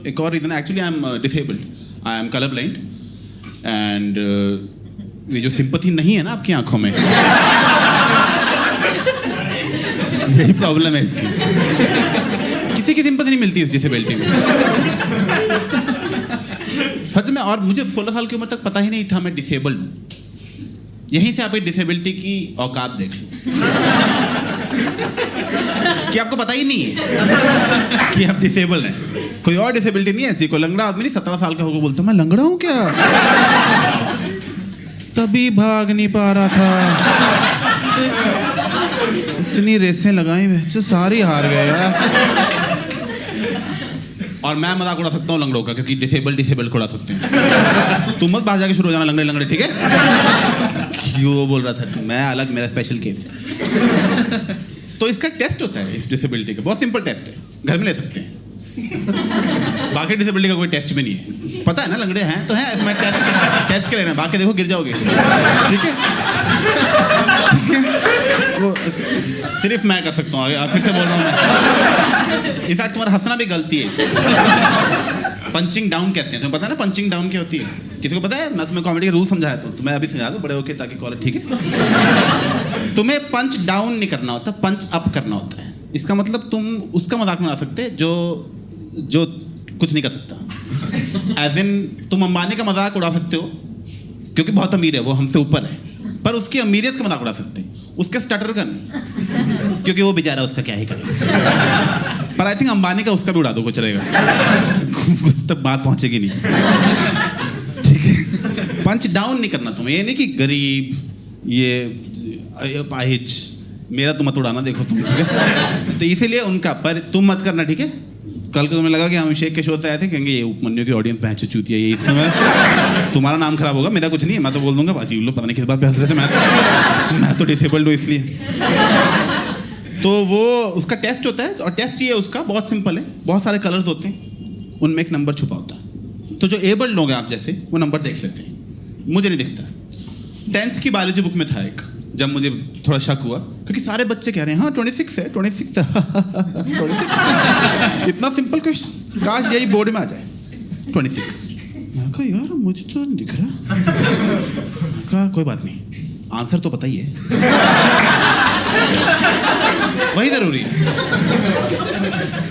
एक और reason actually I am disabled, I am colour blind and ये जो सिंपैथी नहीं है ना आपकी आंखों में यही प्रॉब्लम है इसकी। किसी की सिंपैथी नहीं मिलती इस डिसेबिलिटी में सच में। और मुझे 16 साल की उम्र तक पता ही नहीं था मैं डिसेबल्ड हूँ। यहीं से आप एक डिसेबिलिटी की औकात देख लो कि आपको पता ही नहीं है कि आप डिसेबल्ड हैं। कोई और डिसेबिलिटी नहीं है ऐसी। कोई लंगड़ा आदमी नहीं 17 साल का होकर बोलता मैं लंगड़ा हूँ क्या, तभी भाग नहीं पा रहा था, इतनी रेसें लगाई जो सारी हार गए यार। और मैं मजाक उड़ा सकता हूँ लंगड़ों का, क्योंकि डिसेबल्ड उड़ा सकते हैं। तुम मत बाहर जाके शुरू हो जाना लंगड़े लंगड़े, ठीक है? क्यों वो बोल रहा था, मैं अलग, मेरा स्पेशल केस है। तो इसका एक टेस्ट होता है इस डिसेबिलिटी का, बहुत सिंपल टेस्ट है, घर में ले सकते हैं। बाकी डिसेबिलिटी का कोई टेस्ट भी नहीं है, पता है ना लंगड़े हैं तो हैं, इसमें टेस्ट के लेना, बाकी देखो गिर जाओगे, ठीक है? सिर्फ मैं कर सकता हूँ, फिर से बोल रहा हूँ मैं। इनफैक्ट तुम्हारा हंसना भी गलती है। पंचिंग डाउन कहते हैं, तुम्हें पता है ना पंचिंग डाउन क्या होती है? किसी को पता है? मैं तुम्हें कॉमेडी के रूल समझाया था, तुम्हें अभी समझा दो बड़े होके ताकि कॉलेज, ठीक है? तुम्हें पंच डाउन नहीं करना होता, पंच अप करना होता है। इसका मतलब तुम उसका मजाक बना सकते जो कुछ नहीं कर सकता। एज इन तुम अंबानी का मजाक उड़ा सकते हो क्योंकि बहुत अमीर है, वो हमसे ऊपर है, पर उसकी अमीरियत का मजाक उड़ा सकते हैं, उसके स्टटर का नहीं, क्योंकि वो बेचारा उसका क्या ही करे। पर आई थिंक अंबानी का उसका भी उड़ा दो, कुछ रहेगा, कुछ तक बात पहुंचेगी नहीं, ठीक है? पंच डाउन नहीं करना तुम्हें, ये नहीं कि गरीब ये पाहिज, मेरा तो मत उड़ाना, देखो तुम, ठीक है? तो इसीलिए उनका, पर तुम मत करना, ठीक है? कल को तुम्हें लगा कि हम अभिषेक के शो से आए थे, कहेंगे ये उपमन्यु की ऑडियंस पहच चूती है, ये इस समय तुम्हारा नाम खराब होगा, मेरा कुछ नहीं है, मैं तो बोल दूंगा बाजी लोग पता नहीं किस बात पे हंस रहे थे, मैं तो डिसेबल्ड हूँ इसलिए। तो वो उसका टेस्ट होता है, और टेस्ट ये उसका बहुत सिंपल है, बहुत सारे कलर्स होते हैं, उनमें एक नंबर छुपा होता है। तो जो एबल्ड लोग हैं आप जैसे, वो नंबर देख लेते हैं, मुझे नहीं दिखता। 10th की बायोलॉजी बुक में था एक, जब मुझे थोड़ा शक हुआ, क्योंकि सारे बच्चे कह रहे हैं हाँ 26 है, 26 है। 26 इतना सिंपल क्वेश्चन, काश यही बोर्ड में आ जाए 26। मैं कहा यार मुझे तो नहीं दिख रहा। मैं कहा कोई बात नहीं, आंसर तो पता ही है, वही जरूरी है,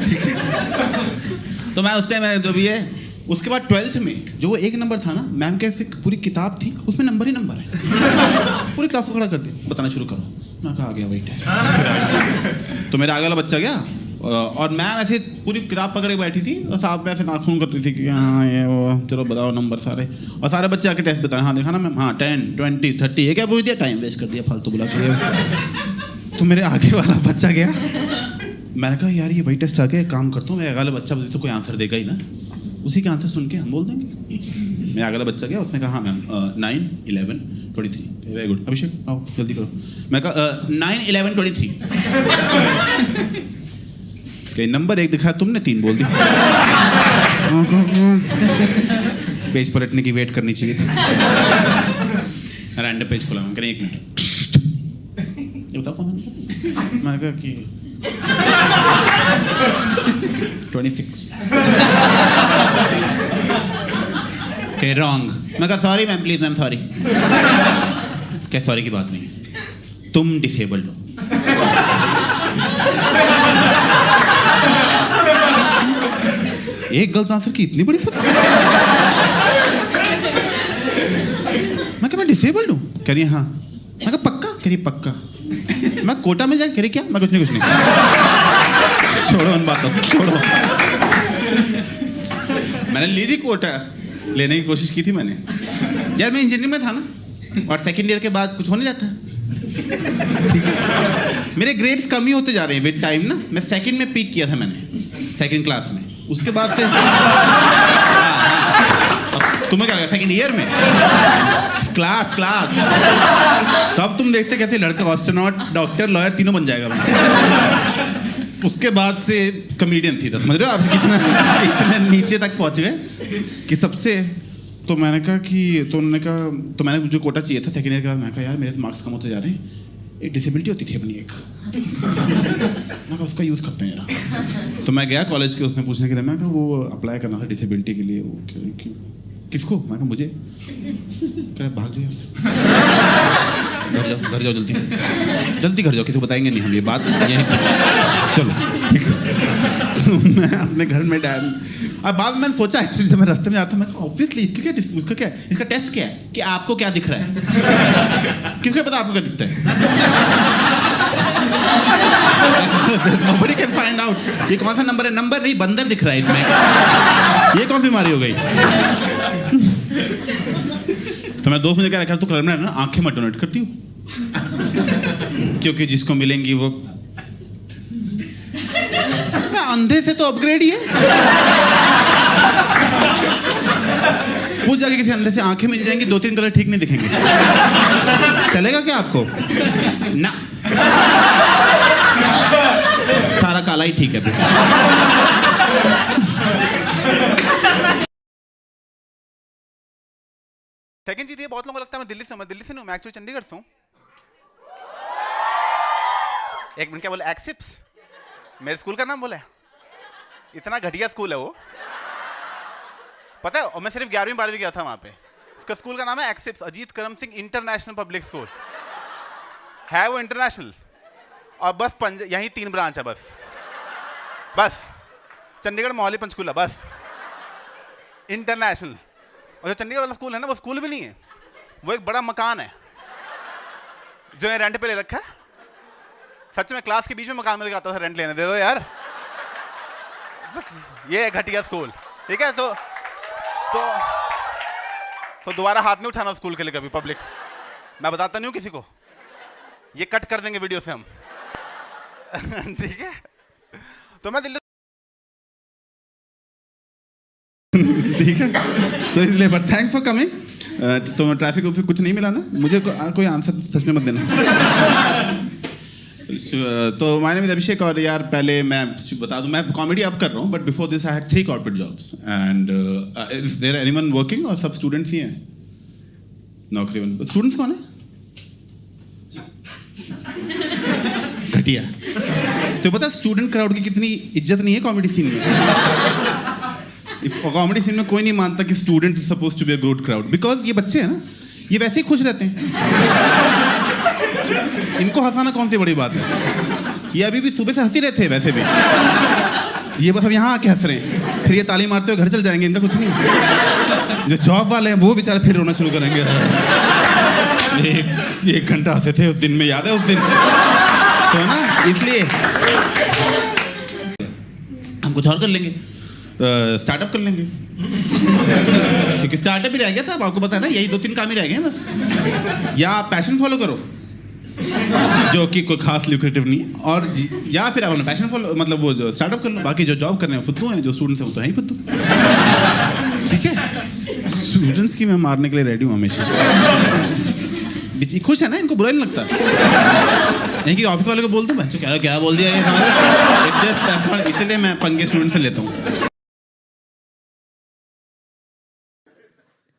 ठीक है? तो मैं उस टाइम जो भी है, उसके बाद 12th में जो वो एक नंबर था ना, मैम के पूरी किताब थी, उसमें नंबर ही नंबर है। पूरी क्लास को खड़ा कर दिया, बताना शुरू करो। मैं कहा आ गया वही टेस्ट। तो मेरा आगे वाला बच्चा गया, और मैम ऐसे पूरी किताब पकड़ के बैठी थी, और साथ में ऐसे नाखून करती थी कि हाँ ये वो, चलो बताओ नंबर सारे, और सारे बच्चे आके टेस्ट बताए, हाँ देखा ना मैम, हाँ 10, 20, 30, ये क्या पूछ दिया, टाइम वेस्ट कर दिया फालतू बुला के। तो मेरे आगे वाला बच्चा गया, मैंने कहा यार ये वही टेस्ट आ गया, काम करता हूँ, मेरे अगला बच्चा तो कोई आंसर देगा ही ना, उसी के आंसर सुन के हम बोल देंगे। मेरा अगला बच्चा गया, उसने कहा हाँ मैम 9, 11, 23, वेरी गुड, अभिषेक आओ जल्दी करो। मैं कहा 9, 11, 23। कहीं नंबर 1 दिखा, तुमने 3 बोल दी। पेज पलटने की वेट करनी चाहिए थी। रैंडम पेज खोला, मैं कह 1 मिनट, ये बताओ कौन सा। मैं कहा कि 26। Okay, wrong. मैं कहा sorry ma'am, please ma'am sorry. क्या सॉरी की बात नहीं है, तुम डिसेबल्ड हो। एक गलत आंसर की इतनी बड़ी फर्क। मैं कहा मैं डिसेबल्ड हूँ, कह रही हाँ। मैं कहा पक्का, कह रही पक्का। मैं कोटा में जाए, कह रही क्या? मैं कुछ नहीं छोड़ो उन बातों, छोड़ो। मैंने ली थी कोटा, लेने की कोशिश की थी मैंने यार, मैं इंजीनियरिंग में था ना, और सेकंड ईयर के बाद कुछ हो नहीं रहता, ठीक है? मेरे ग्रेड्स कम ही होते जा रहे हैं विद टाइम ना। मैं सेकंड में पीक किया था मैंने, सेकंड क्लास में, उसके बाद से तुम्हें क्या लगा सेकंड ईयर में क्लास तब तुम देखते कहते लड़का एस्ट्रोनॉट, डॉक्टर, लॉयर तीनों बन जाएगा। उसके बाद से कॉमेडियन थी, समझ रहे हो आप कितना नीचे तक पहुंच गए कि सबसे। तो मैंने कहा कि तो उन्होंने कहा, तो मैंने जो कोटा चाहिए था सेकंड ईयर के बाद, मैंने कहा यार मेरे मार्क्स कम होते जा रहे हैं, एक डिसेबिलिटी होती थी अपनी एक, मैं कहा उसका यूज़ करते हैं यार। तो मैं गया कॉलेज के उसमें पूछने के लिए, मैं कहा वो अप्लाई करना था डिसेबिलिटी के लिए। वो कह रहे क्यों, किसको? मैं कहा मुझे। कह रहे भाग जाओ, घर जाओ जल्दी जल्दी घर जाओ, किसी को बताएंगे नहीं हम ये बात यहीं पर। चलो ठीक है। तो मैं अपने घर में अब बाद में मैंने सोचा एक्चुअली, जब मैं रास्ते में जा रहा था, मैं ऑब्वियसली उसका क्या है, इसका टेस्ट क्या है कि आपको क्या दिख रहा है। किसको पता आपको क्या दिखता है? Nobody can find out। ये कौन सा नंबर है? नंबर नहीं, बंदर दिख रहा है इसमें। ये कौन सी बीमारी हो गई? तो मैं दोस्त मुझे कह रहा है तू क्लब में ना आंखें मत डोनेट करती हूँ, क्योंकि जिसको मिलेंगी वो अंधे से तो अपग्रेड ही है। पूछ जाके किसी अंधे से आंखें मिल जाएंगी, 2-3 कलर ठीक नहीं दिखेंगे, चलेगा क्या आपको? ना, सारा काला ही ठीक है। सेकंड चीज ये, बहुत लोगों को लगता है मैं दिल्ली से नहीं हूं, मैं एक्चुअली चंडीगढ़ से हूं। एक मिनट, क्या बोले? एक्सिप्स मेरे स्कूल का नाम बोला है? इतना घटिया स्कूल है वो, पता है? और मैं सिर्फ 11वीं-12वीं गया था वहां पे। उसका स्कूल का नाम है एक्सिप्स, अजीत करम सिंह इंटरनेशनल पब्लिक स्कूल है वो, इंटरनेशनल। और बस यहीं 3 ब्रांच है बस चंडीगढ़, मोहाली, पंचकुला, बस इंटरनेशनल। और जो चंडीगढ़ वाला स्कूल है ना, वो स्कूल भी नहीं है, वो एक बड़ा मकान है जो रेंट पे ले रखा है। सच में क्लास के बीच में मकान मिल जाता था, रेंट लेने दे दो यार। ये है घटिया स्कूल, ठीक है? तो दोबारा हाथ नहीं उठाना स्कूल के लिए कभी पब्लिक। मैं बताता नहीं हूँ किसी को, ये कट कर देंगे वीडियो से हम। ठीक है? तो मैं दिल्ली ठीक है, तो इसलिए बट थैंक्स फॉर कमिंग। तो ट्रैफिक में कुछ नहीं मिला ना मुझे, कोई आंसर सच में मत देना। तो माय नेम इज अभिषेक, और यार पहले मैं बता दूं, मैं कॉमेडी अब कर रहा हूँ, but before this I had 3 corporate jobs. And is there anyone working, और सब स्टूडेंट्स ही हैं? नौकरी स्टूडेंट्स कौन है? घटिया। तो पता स्टूडेंट क्राउड की कितनी इज्जत नहीं है कॉमेडी सीन में। कॉमेडी सीन में कोई नहीं मानता कि student is supposed to be a good crowd, because ये बच्चे हैं ना, ये वैसे ही खुश रहते हैं। इनको हंसाना कौन सी बड़ी बात है? ये अभी भी सुबह से हंसी रहे थे वैसे भी, ये बस अब यहाँ आके हंस रहे हैं, फिर ये ताली मारते हुए घर चल जाएंगे, इनका कुछ नहीं। जो जॉब वाले हैं वो बेचारे फिर रोना शुरू करेंगे। एक घंटा हंसे थे उस दिन में, याद है उस दिन? तो ना इसलिए हम कुछ और कर लेंगे, स्टार्टअप कर लेंगे, क्योंकि स्टार्टअप ही रह गया साहब, आपको पता है ना, यही 2-3 काम ही रह गए बस। या आप पैशन फॉलो करो जो कि कोई खास ल्यूक्रेटिव नहीं है, और या फिर आप अपना पैशन फॉलो, मतलब वो जो स्टार्टअप कर लो। बाकी जो जॉब करने हैं फुद्दू हैं, जो स्टूडेंट्स हैं वो तो हैं ही फुद्दू। ठीक है? स्टूडेंट्स की मैं मारने के लिए रेडी हूँ हमेशा। खुश है ना, इनको बुरा नहीं लगता। नहीं कि ऑफिस वाले को बोल दूं, बच्चों क्या बोल दिया ये, समझ? इसलिए मैं पंगे स्टूडेंट से लेता हूँ।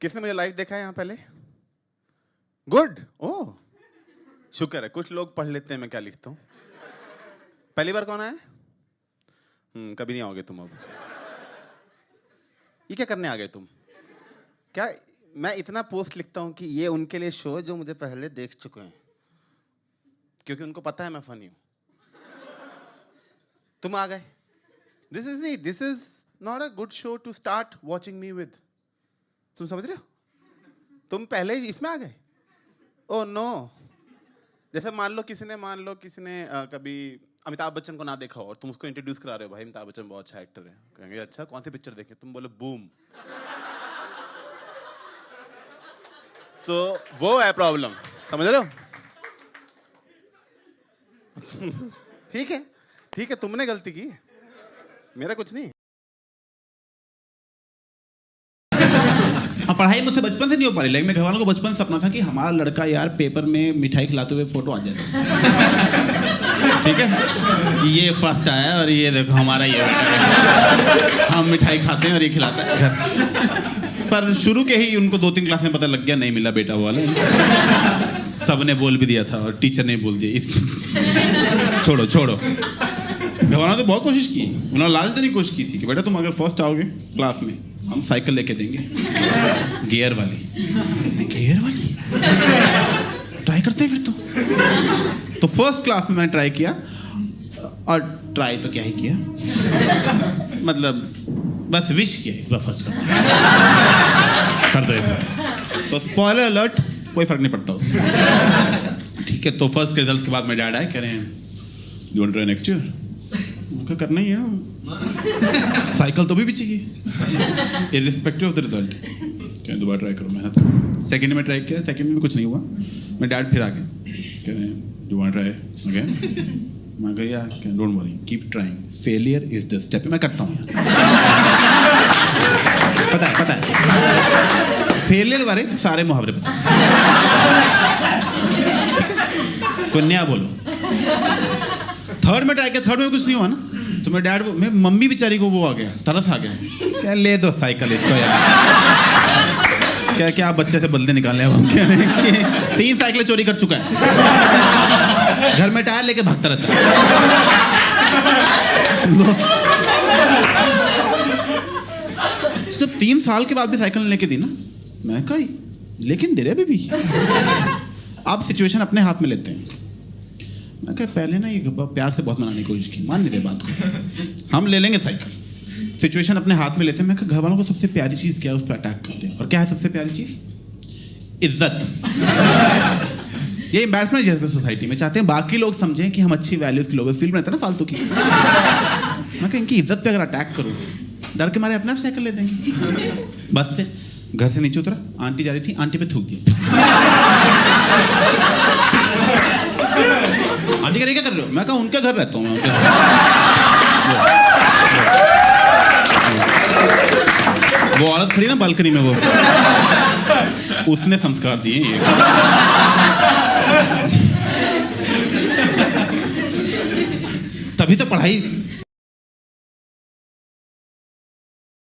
किसने मुझे लाइव देखा है यहाँ पहले? गुड, ओह शुक्र है, कुछ लोग पढ़ लेते हैं मैं क्या लिखता हूँ। पहली बार कौन आया? कभी नहीं आओगे तुम अब। ये क्या करने आ गए तुम? क्या मैं इतना पोस्ट लिखता हूँ कि ये उनके लिए शो जो मुझे पहले देख चुके हैं, क्योंकि उनको पता है मैं फनी हूँ। तुम आ गए। This is not a good show to start watching me with. तुम समझ रहे हो? तुम पहले ही इसमें आ गए। Oh no. जैसे मान लो किसी ने कभी अमिताभ बच्चन को ना देखा हो और तुम उसको इंट्रोड्यूस करा रहे हो, भाई अमिताभ बच्चन बहुत अच्छा एक्टर है। कहेंगे अच्छा कौन सी पिक्चर देखे? तुम बोलो बूम। तो वो है प्रॉब्लम, समझ रहे हो? ठीक है, तुमने गलती की, मेरा कुछ नहीं। पढ़ाई मुझसे बचपन से नहीं हो पा रही, लेकिन मेरे घर वालों को बचपन से सपना था कि हमारा लड़का यार पेपर में मिठाई खिलाते हुए फोटो आ जाए। ठीक है कि ये फर्स्ट आया और ये देखो हमारा ये बेटा, हम मिठाई खाते हैं और ये खिलाता है घर। पर शुरू के ही उनको 2-3 क्लास में पता लग गया नहीं मिला बेटा वो वाला। सबने बोल भी दिया था और टीचर ने बोल दिया छोड़ो छोड़ो। घबराना तो बहुत कोशिश की, उन्होंने लालच देने की कोशिश की थी कि बेटा तुम अगर फर्स्ट आओगे क्लास में हम साइकिल लेके देंगे, गियर वाली। गियर वाली ट्राई करते हैं फिर तो फर्स्ट क्लास में मैंने ट्राई किया, और ट्राई तो क्या ही किया, मतलब बस विश किया इस बार फर्स्ट कर दो। तो स्पॉइलर अलर्ट, कोई फर्क नहीं पड़ता उससे। ठीक है, तो फर्स्ट के रिजल्ट के बाद मेरे डैड आए, कह रहे हैं you want try next year? उनका करना ही है, साइकिल तो भी बिचेगी इररिस्पेक्टिव ऑफ द रिजल्ट। क्या दोबारा ट्राई करो, मेहनत करो। सेकंड में ट्राई किया, सेकंड में भी कुछ नहीं हुआ। मेरे डैड फिर आ गए, कह रहे हैं यू वांट ट्राई अगेन? मैं कहा यार don't worry, keep trying, failure is the step. मैं करता हूँ पता है फेलियर बारे सारे मुहावरे पता है। कोई नया बोलो। थर्ड में ट्राई किया, थर्ड में कुछ नहीं हुआ ना, तो मेरे डैड मेरी मम्मी बेचारी को वो आ गया, तरस आ गया, क्या ले दो साइकिल इसको यार। क्या आप बच्चे से बल्ले निकालने हैं? 3 साइकिलें चोरी कर चुका है, घर में टायर लेके भागता रहता है। जब 3 साल के बाद भी साइकिल लेके दी ना, मैं कहा लेकिन दे रहे अभी भी। आप सिचुएशन अपने हाथ में लेते हैं। मैं कहा पहले ना ये प्यार से बहुत मनाने की कोशिश की, मान नहीं रहे बात को, हम ले लेंगे साइकिल। सिचुएशन अपने हाथ में लेते हैं। मैं कहा घर वालों को सबसे प्यारी चीज़ क्या है, उस पर अटैक करते हैं। और क्या है सबसे प्यारी चीज़? इज्जत। ये एम्बैरसमेंट जैसे सोसाइटी में चाहते हैं बाकी लोग समझें कि हम अच्छी वैल्यूज के लोग, फील में रहता है ना फालतू की। मैं कहा इनकी इज्जत पे अगर अटैक करूँ, डर के मारे अपने आप साइकिल ले देंगे। बस से घर से नीचे उतरा, आंटी जा रही थी, आंटी पे थूक दिया। आंटी कह रही क्या कर रहे हो? मैं कहा उनके घर रहता हूँ मैं, उनके घर। वो औरत खड़ी ना बालकनी में, वो उसने संस्कार दिए ये। तभी तो पढ़ाई